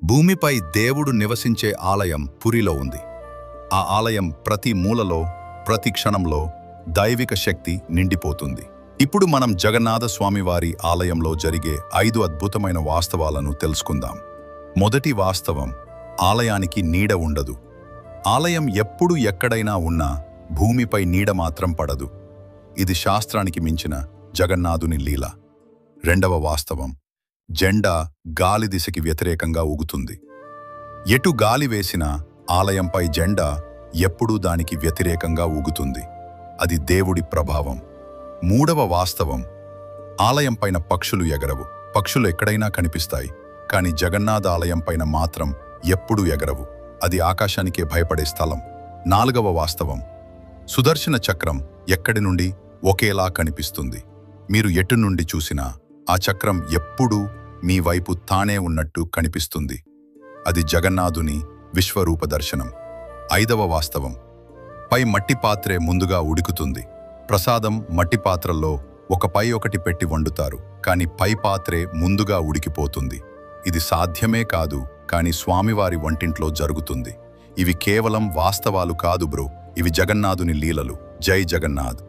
భూమిపై దేవుడు నివసించే ఆలయం పురిలో ఉంది. ఆ ఆలయం ప్రతి మూలలో, ప్రతి క్షణంలో దైవిక శక్తి నిండిపోతుంది. ఇప్పుడు మనం జగన్నాథ స్వామివారి ఆలయంలో జరిగే 5 అద్భుతమైన వాస్తవాలను తెలుసుకుందాం. మొదటి వాస్తవం, ఆలయానికి నీడ ఉండదు. ఆలయం ఎప్పుడు ఎక్కడైనా ఉన్నా భూమిపై నీడ మాత్రం పడదు. ఇది శాస్త్రానికి మించిన జగన్నాథుని లీల. రెండవ వాస్తవం, జెండా గాలి దిశకి వ్యతిరేకంగా ఊగుతుంది. ఎటు గాలి వేసినా ఆలయంపై జెండా ఎప్పుడూ దానికి వ్యతిరేకంగా ఊగుతుంది. అది దేవుడి ప్రభావం. మూడవ వాస్తవం, ఆలయం పైన పక్షులు ఎగరవు. పక్షులు ఎక్కడైనా కనిపిస్తాయి, కానీ జగన్నాథ ఆలయం పైన మాత్రం ఎప్పుడూ ఎగరవు. అది ఆకాశానికే భయపడే స్థలం. నాలుగవ వాస్తవం, సుదర్శన చక్రం ఎక్కడి నుండి ఒకేలా కనిపిస్తుంది. మీరు ఎటు నుండి చూసినా ఆ చక్రం ఎప్పుడూ మీ వైపు తానే ఉన్నట్టు కనిపిస్తుంది. అది జగన్నాథుని విశ్వరూప దర్శనం. ఐదవ వాస్తవం, పై మట్టి పాత్రే ముందుగా ఉడుకుతుంది. ప్రసాదం మట్టి పాత్రల్లో ఒకపై ఒకటి పెట్టి వండుతారు, కానీ పై పాత్రే ముందుగా ఉడికిపోతుంది. ఇది సాధ్యమే కాదు, కానీ స్వామివారి వంటింట్లో జరుగుతుంది. ఇవి కేవలం వాస్తవాలు కాదు బ్రో, ఇవి జగన్నాథుని లీలలు. జై జగన్నాథ్.